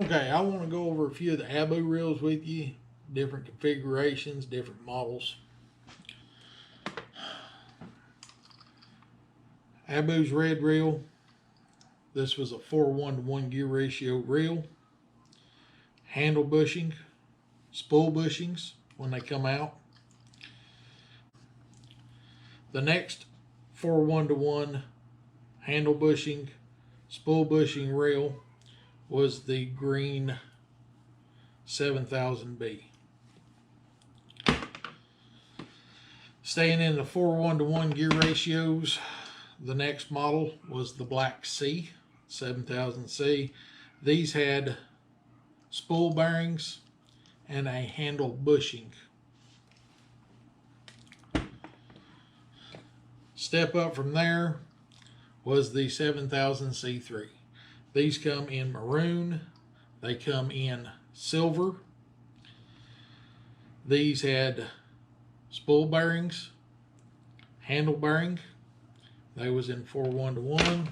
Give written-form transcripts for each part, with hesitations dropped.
Okay, I want to go over a few of the Abu reels with you, different configurations, different models. Abu's red reel. This was a 4:1 gear ratio reel. Handle bushing, spool bushings when they come out. The next 4:1 handle bushing, spool bushing reel was the green 7000B. Staying in the 4:1 gear ratios, the next model was the black C 7000C. These had spool bearings and a handle bushing. Step up from there was the 7000C3. These come in maroon, they come in silver. These had spool bearings, handle bearing. They was in 4:1.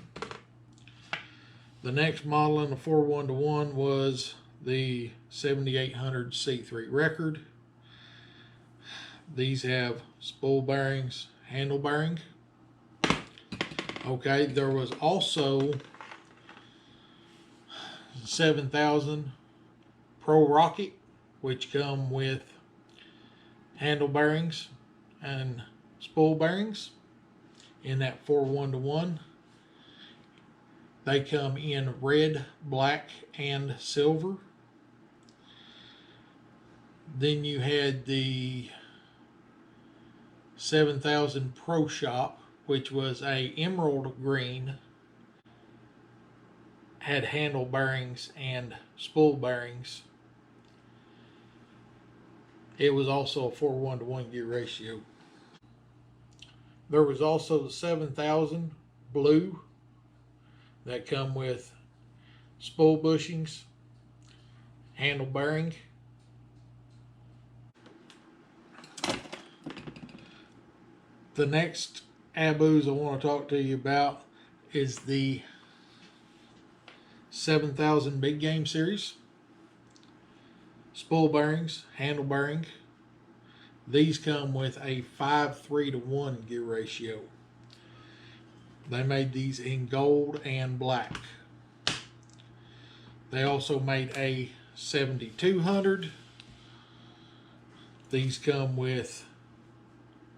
The next model in the 4:1 was the 7800C3 record. These have spool bearings, handle bearing. Okay, there was also 7000 Pro Rocket, which come with handle bearings and spool bearings in that 4:1. They come in red, black, and silver. Then you had the 7000 Pro Shop, which was a emerald green, had handle bearings and spool bearings. It was also a 4:1 gear ratio. There was also the 7000 blue that come with spool bushings, handle bearing. The next Abus I want to talk to you about is the 7000 Big Game Series. Spool bearings, handle bearing. These come with a 5:3:1 gear ratio. They made these in gold and black. They also made a 7200. These come with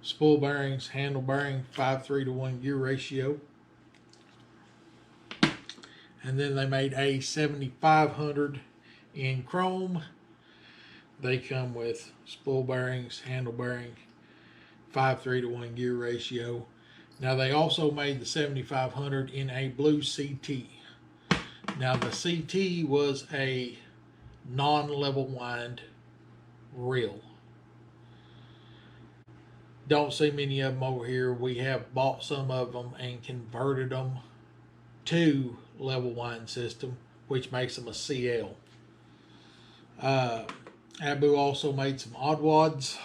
spool bearings, handle bearing, 5:3:1 gear ratio. And then they made a 7500 in chrome. They come with spool bearings, handle bearing, 5:3:1 gear ratio. Now they also made the 7500 in a blue CT. Now the CT was a non-level wind reel. Don't see many of them over here. We have bought some of them and converted them to level wind system, which makes them a CL. Abu also made some odd wads.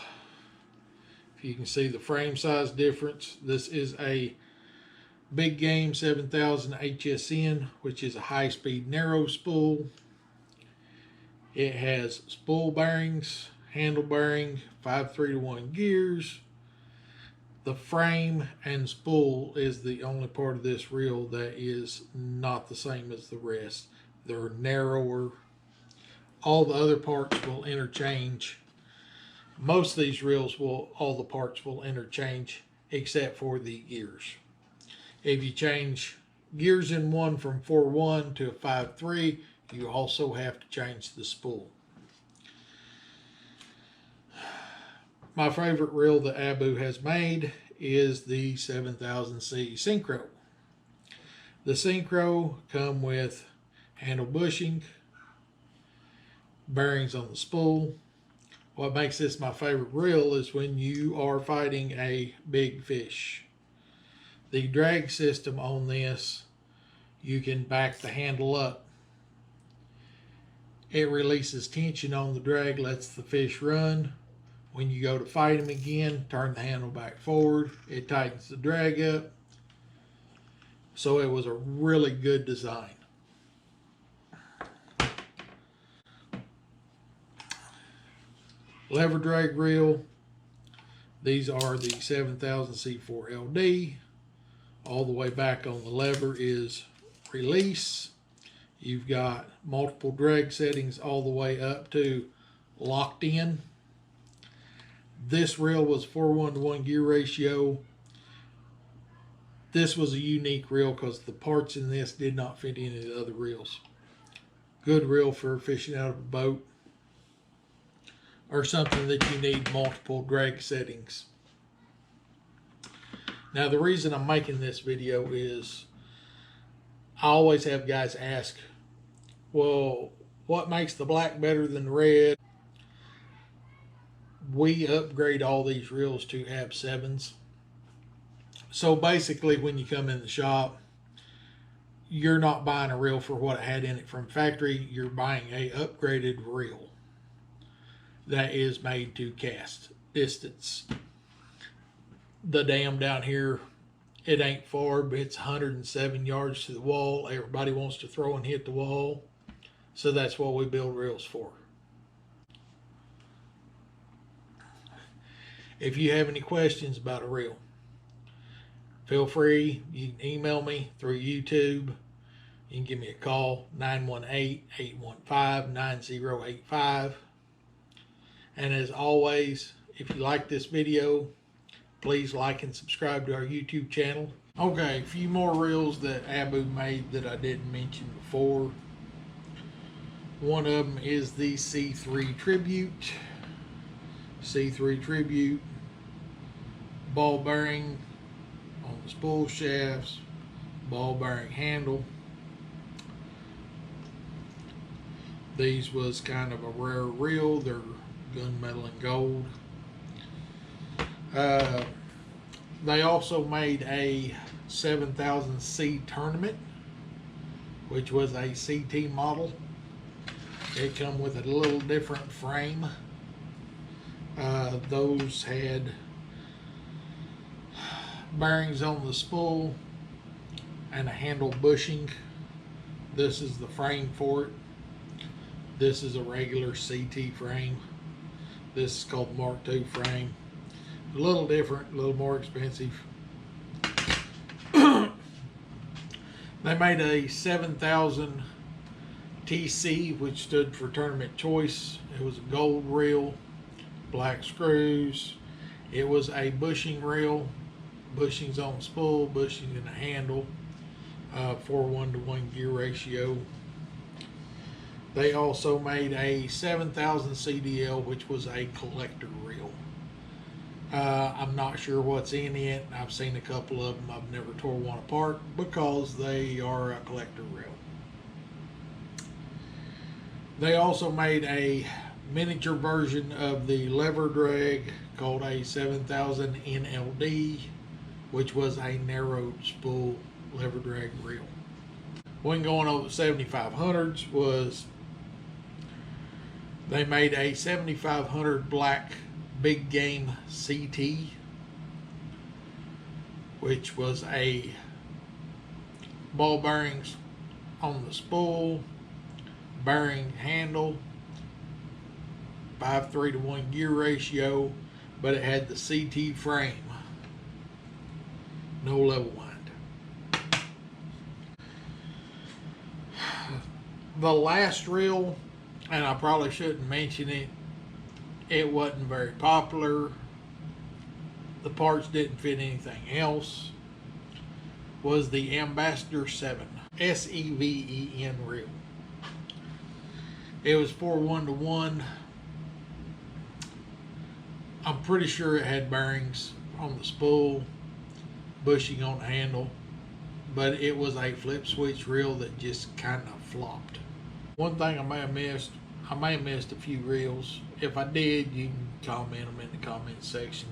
If you can see the frame size difference, this is a Big Game 7000 HSN, which is a high-speed narrow spool. It has spool bearings, handle bearing, 5:3:1 gears. The frame and spool is the only part of this reel that is not the same as the rest. They're narrower. All the other parts will interchange. Most of these reels all the parts will interchange except for the gears. If you change gears in one from 4:1 to a 5:3, you also have to change the spool. My favorite reel that Abu has made is the 7000C Synchro. The Synchro come with handle bushing, bearings on the spool. What makes this my favorite reel is when you are fighting a big fish. The drag system on this, you can back the handle up. It releases tension on the drag, lets the fish run. When you go to fight him again, turn the handle back forward. It tightens the drag up. So it was a really good design. lever drag reel. These are the 7000 C4 LD. All the way back on the lever is release. You've got multiple drag settings all the way up to locked in. This reel was 4:1 gear ratio. This was a unique reel because the parts in this did not fit any of the other reels. Good reel for fishing out of a boat or something that you need multiple drag settings. Now the reason I'm making this video is I always have guys ask, well, what makes the black better than the red? We upgrade all these reels to have 7s. So basically when you come in the shop, you're not buying a reel for what it had in it from factory. You're buying a upgraded reel that is made to cast distance. The dam down here, it ain't far, but it's 107 yards to the wall. Everybody wants to throw and hit the wall. So that's what we build reels for. If you have any questions about a reel, feel free. You can email me through YouTube. You can give me a call, 918-815-9085. And as always, if you like this video, please like and subscribe to our YouTube channel. Okay, a few more reels that Abu made that I didn't mention before. One of them is the C3 Tribute. C3 Tribute. Ball bearing on the spool shafts. Ball bearing handle. These was kind of a rare reel. They're gunmetal and gold. They also made a 7000C tournament, which was a CT model. It come with a little different frame. Those had bearings on the spool and a handle bushing. This is the frame for it. This is a regular CT frame. This is called the Mark II frame. A little different, a little more expensive. They made a 7000 TC, which stood for Tournament Choice. It was a gold reel, black screws. It was a bushing reel. Bushings on the spool, bushings in the handle. 4:1 gear ratio. They also made a 7000 CDL, which was a collector reel. I'm not sure what's in it. I've seen a couple of them. I've never tore one apart because they are a collector reel. They also made a miniature version of the lever drag called a 7000 NLD, which was a narrowed spool lever drag reel. One going over the 7500s was they made a 7500 black big game CT, which was a ball bearings on the spool, bearing handle, 5:3:1 gear ratio, but it had the CT frame, no level wind. The last reel, and I probably shouldn't mention it, it wasn't very popular. The parts didn't fit anything else. Was the Ambassador 7 SEVEN reel. It was 4:1. I'm pretty sure it had bearings on the spool, bushing on the handle, but it was a flip switch reel that just kind of flopped. One thing I may have missed a few reels. If I did, you can comment them in the comment section.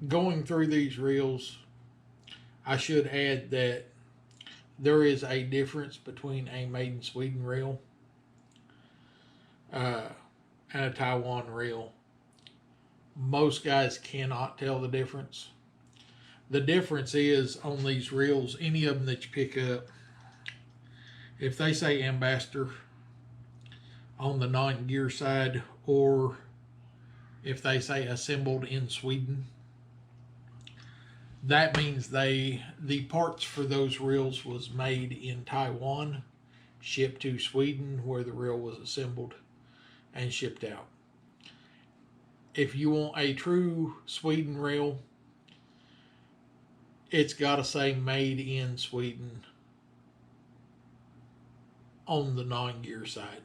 Going through these reels, I should add that there is a difference between a made in Sweden reel and a Taiwan reel. Most guys cannot tell the difference. The difference is on these reels, any of them that you pick up, if they say Ambassador, on the non-gear side, or if they say assembled in Sweden, that means the parts for those reels was made in Taiwan, shipped to Sweden, where the reel was assembled and shipped out. If you want a true Sweden reel, it's got to say made in Sweden on the non-gear side.